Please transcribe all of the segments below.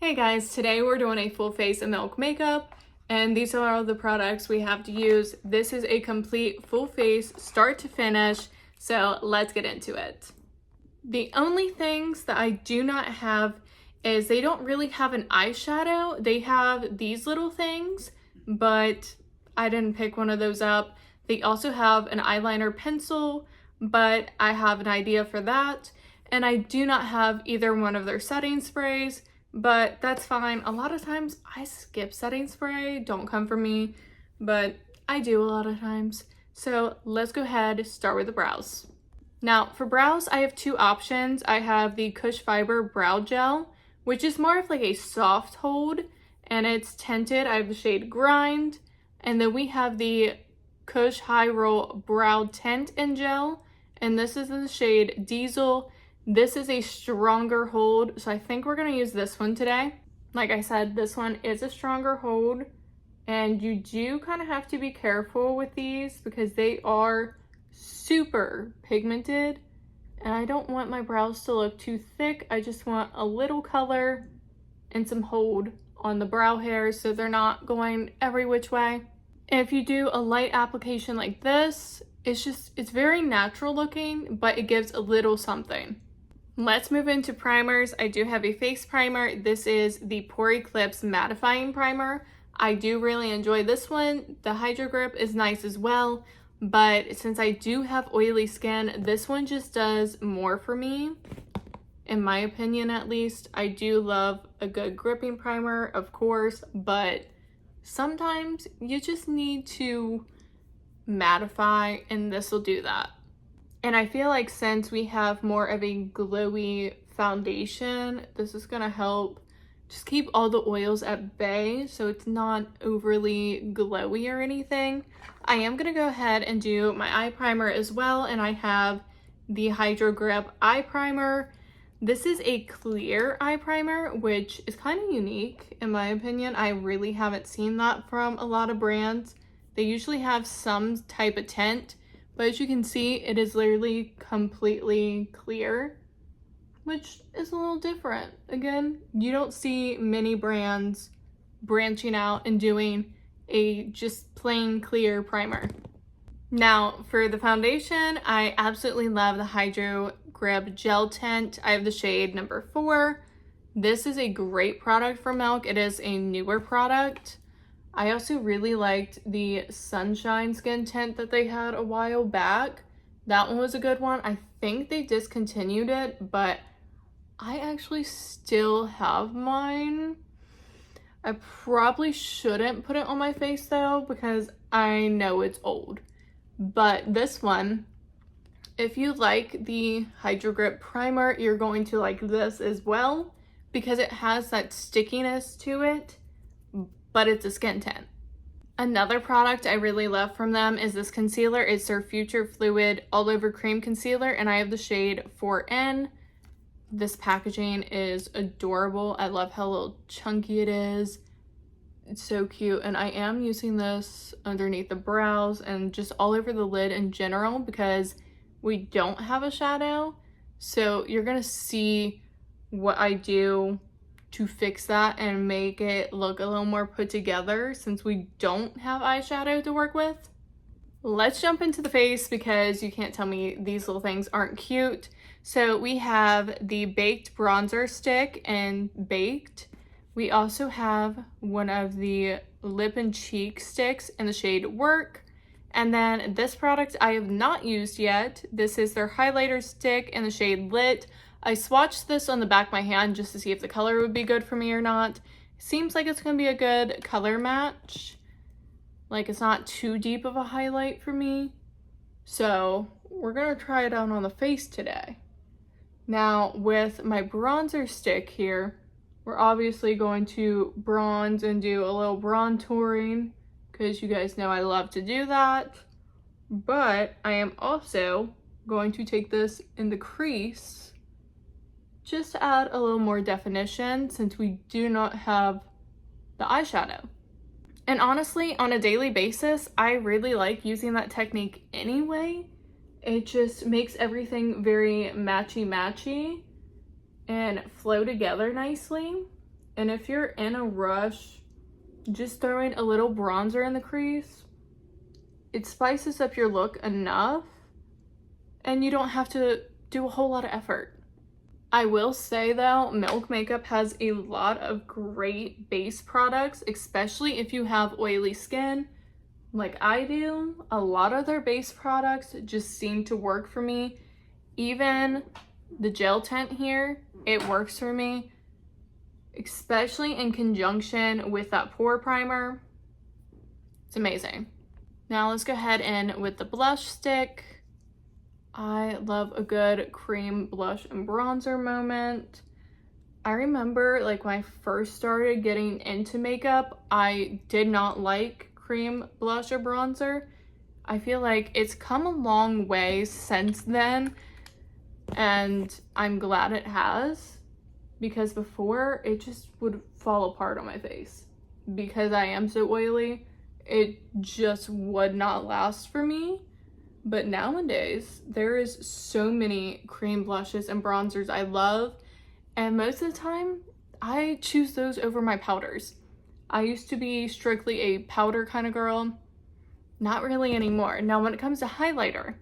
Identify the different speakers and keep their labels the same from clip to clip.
Speaker 1: Hey guys, today we're doing a full face of Milk makeup, and these are all the products we have to use. This is a complete full face start to finish, so let's get into it. The only things that I do not have is they don't really have an eyeshadow. They have these little things, but I didn't pick one of those up. They also have an eyeliner pencil, but I have an idea for that. And I do not have either one of their setting sprays, but that's fine. A lot of times I skip setting spray, don't come for me, but I do a lot of times. So let's go ahead, start with the brows. Now for brows, I have two options. I have the Kush Fiber Brow Gel, which is more of like a soft hold, and it's tinted. I have the shade Grind, and then we have the Kush High Roll Brow Tint and Gel, and this is in the shade Diesel. This is a stronger hold, so I think we're gonna use this one today. Like I said, this one is a stronger hold, and you do kind of have to be careful with these because they are super pigmented, and I don't want my brows to look too thick. I just want a little color and some hold on the brow hairs so they're not going every which way. And if you do a light application like this, it's very natural looking, but it gives a little something. Let's move into primers. I do have a face primer. This is the Pore Eclipse Mattifying Primer. I do really enjoy this one. The Hydro Grip is nice as well, but since I do have oily skin, this one just does more for me, in my opinion at least. I do love a good gripping primer, of course, but sometimes you just need to mattify, and this will do that. And I feel like since we have more of a glowy foundation, this is gonna help just keep all the oils at bay so it's not overly glowy or anything. I am gonna go ahead and do my eye primer as well, and I have the Hydro Grip Eye Primer. This is a clear eye primer, which is kind of unique in my opinion. I really haven't seen that from a lot of brands. They usually have some type of tint, but as you can see, it is literally completely clear, which is a little different. Again, you don't see many brands branching out and doing a just plain clear primer. Now for the foundation, I absolutely love the Hydro Grip Gel Tint. I have the shade number 4. This is a great product for Milk. It is a newer product. I also really liked the Sunshine Skin Tint that they had a while back. That one was a good one. I think they discontinued it, but I actually still have mine. I probably shouldn't put it on my face though, because I know it's old. But this one, if you like the Hydro Grip Primer, you're going to like this as well, because it has that stickiness to it, but it's a skin tint. Another product I really love from them is this concealer. It's their Future Fluid All Over Cream Concealer, and I have the shade 4N. This packaging is adorable. I love how little chunky it is. It's so cute, and I am using this underneath the brows and just all over the lid in general because we don't have a shadow. So you're gonna see what I do to fix that and make it look a little more put together since we don't have eyeshadow to work with. Let's jump into the face because you can't tell me these little things aren't cute. So we have the Baked Bronzer Stick in Baked. We also have one of the Lip and Cheek Sticks in the shade Work. And then this product I have not used yet. This is their highlighter stick in the shade Lit. I swatched this on the back of my hand just to see if the color would be good for me or not. Seems like it's gonna be a good color match. Like, it's not too deep of a highlight for me. So we're gonna try it out on the face today. Now with my bronzer stick here, we're obviously going to bronze and do a little bronzing because you guys know I love to do that. But I am also going to take this in the crease just to add a little more definition since we do not have the eyeshadow. And honestly, on a daily basis, I really like using that technique anyway. It just makes everything very matchy-matchy and flow together nicely. And if you're in a rush, just throwing a little bronzer in the crease, it spices up your look enough and you don't have to do a whole lot of effort. I will say though, Milk Makeup has a lot of great base products, especially if you have oily skin like I do. A lot of their base products just seem to work for me. Even the gel tint here, it works for me, especially in conjunction with that pore primer. It's amazing. Now let's go ahead in with the blush stick. I love a good cream blush and bronzer moment. I remember like when I first started getting into makeup, I did not like cream blush or bronzer. I feel like it's come a long way since then, and I'm glad it has, because before it just would fall apart on my face. Because I am so oily, it just would not last for me. But nowadays, there is so many cream blushes and bronzers I love, and most of the time, I choose those over my powders. I used to be strictly a powder kind of girl, not really anymore. Now, when it comes to highlighter,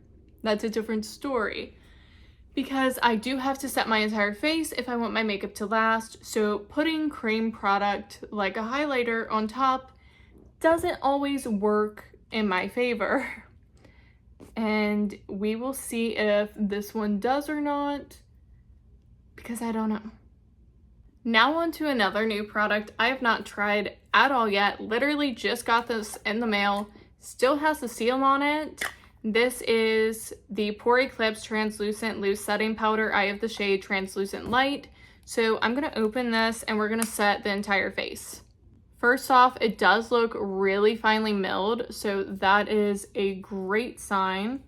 Speaker 1: that's a different story, because I do have to set my entire face if I want my makeup to last, so putting cream product like a highlighter on top doesn't always work in my favor. And we will see if this one does or not, because I don't know. Now on to another new product I have not tried at all yet. Literally just got this in the mail. Still has the seal on it. This is the Pore Eclipse Translucent Loose Setting Powder. I have the shade Translucent Light. So I'm going to open this and we're going to set the entire face. First off, it does look really finely milled, so that is a great sign.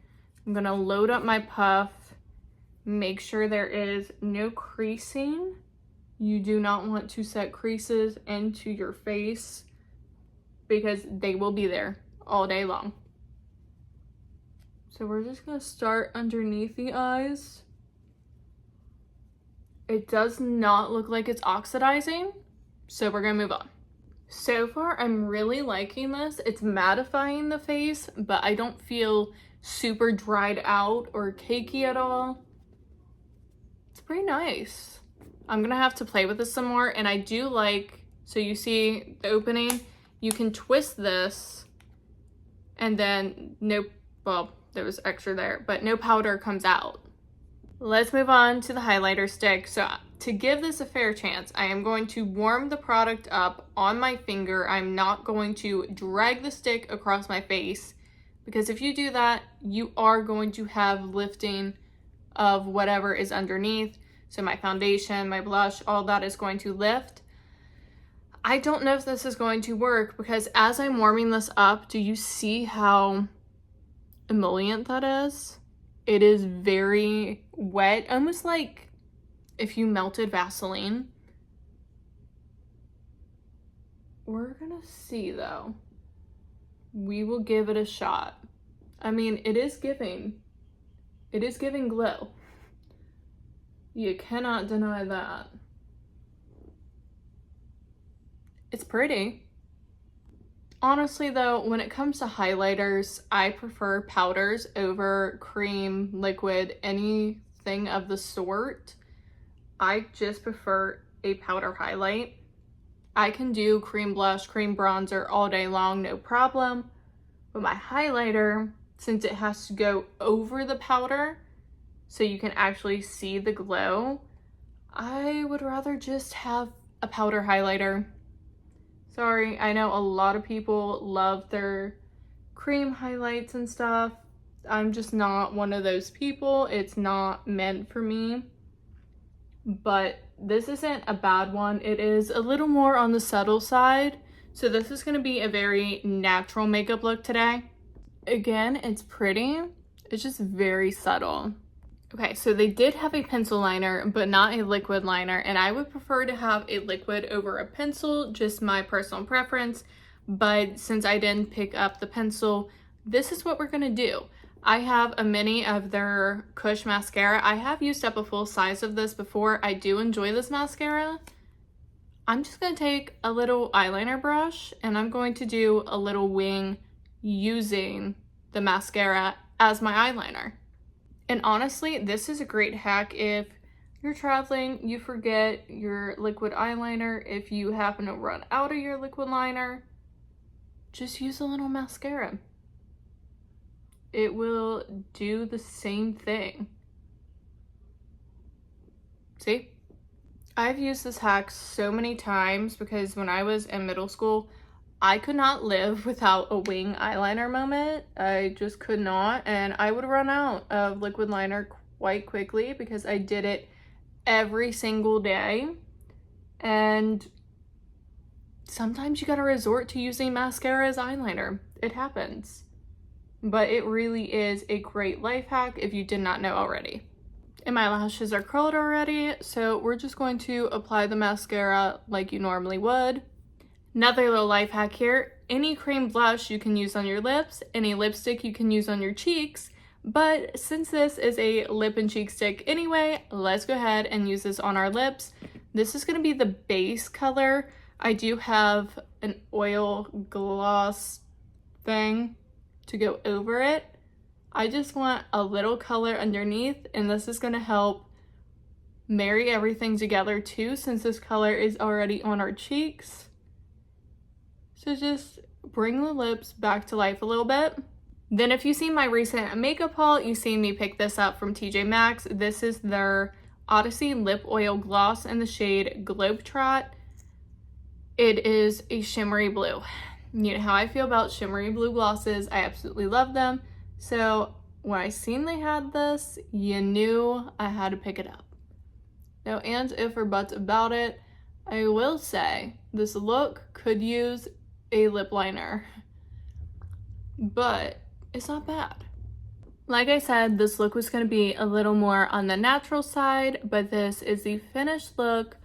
Speaker 1: I'm going to load up my puff, make sure there is no creasing. You do not want to set creases into your face because they will be there all day long. So we're just going to start underneath the eyes. It does not look like it's oxidizing, so we're going to move on. So far, I'm really liking this. It's mattifying the face, but I don't feel super dried out or cakey at all. It's pretty nice. I'm gonna have to play with this some more, and I do like, so you see the opening, you can twist this, and then well, there was extra there, but no powder comes out. Let's move on to the highlighter stick. So to give this a fair chance, I am going to warm the product up on my finger. I'm not going to drag the stick across my face, because if you do that, you are going to have lifting of whatever is underneath. So my foundation, my blush, all that is going to lift. I don't know if this is going to work, because as I'm warming this up, do you see how emollient that is? It is very wet, almost like if you melted Vaseline. We're gonna see though. We will give it a shot. I mean, it is giving glow. You cannot deny that. It's pretty. Honestly though, when it comes to highlighters, I prefer powders over cream, liquid, anything of the sort. I just prefer a powder highlight. I can do cream blush, cream bronzer all day long, no problem. But my highlighter, since it has to go over the powder so you can actually see the glow, I would rather just have a powder highlighter. Sorry, I know a lot of people love their cream highlights and stuff. I'm just not one of those people. It's not meant for me. But this isn't a bad one. It is a little more on the subtle side. So this is going to be a very natural makeup look today. Again, it's pretty. It's just very subtle. Okay, so they did have a pencil liner, but not a liquid liner, and I would prefer to have a liquid over a pencil, just my personal preference. But since I didn't pick up the pencil, this is what we're gonna do. I have a mini of their Kush mascara. I have used up a full size of this before. I do enjoy this mascara. I'm just going to take a little eyeliner brush and I'm going to do a little wing using the mascara as my eyeliner. And honestly, this is a great hack if you're traveling, you forget your liquid eyeliner, if you happen to run out of your liquid liner, just use a little mascara. It will do the same thing. See? I've used this hack so many times because when I was in middle school, I could not live without a wing eyeliner moment. I just could not, and I would run out of liquid liner quite quickly because I did it every single day. And sometimes you gotta resort to using mascara as eyeliner. It happens. But it really is a great life hack if you did not know already. And my lashes are curled already, so we're just going to apply the mascara like you normally would. Another little life hack here, any cream blush you can use on your lips, any lipstick you can use on your cheeks, but since this is a lip and cheek stick anyway, let's go ahead and use this on our lips. This is going to be the base color. I do have an oil gloss thing to go over it. I just want a little color underneath, and this is going to help marry everything together too, since this color is already on our cheeks. So just bring the lips back to life a little bit. Then if you've seen my recent makeup haul, you've seen me pick this up from TJ Maxx. This is their Odyssey Lip Oil Gloss in the shade Globetrot. It is a shimmery blue. You know how I feel about shimmery blue glosses. I absolutely love them. So when I seen they had this, you knew I had to pick it up. No ands, if, or buts about it. I will say this look could use a lip liner, but it's not bad. Like I said, this look was going to be a little more on the natural side, but this is the finished look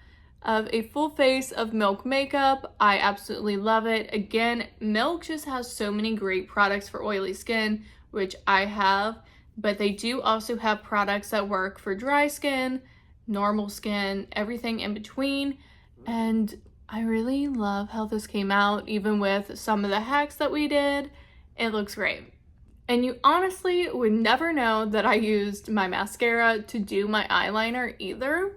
Speaker 1: of a full face of Milk makeup. I absolutely love it. Again, Milk just has so many great products for oily skin, which I have, but they do also have products that work for dry skin, normal skin, everything in between. And I really love how this came out, even with some of the hacks that we did. It looks great. And you honestly would never know that I used my mascara to do my eyeliner either.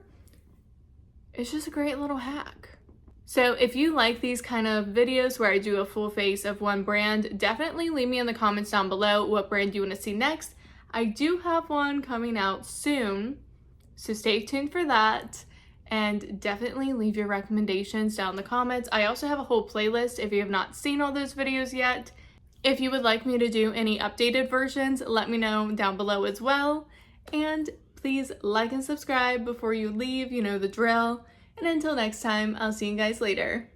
Speaker 1: It's just a great little hack. So if you like these kind of videos where I do a full face of one brand, definitely leave me in the comments down below what brand you want to see next. I do have one coming out soon, so stay tuned for that. And definitely leave your recommendations down in the comments. I also have a whole playlist if you have not seen all those videos yet. If you would like me to do any updated versions, let me know down below as well. And please like and subscribe before you leave, you know the drill. And until next time, I'll see you guys later.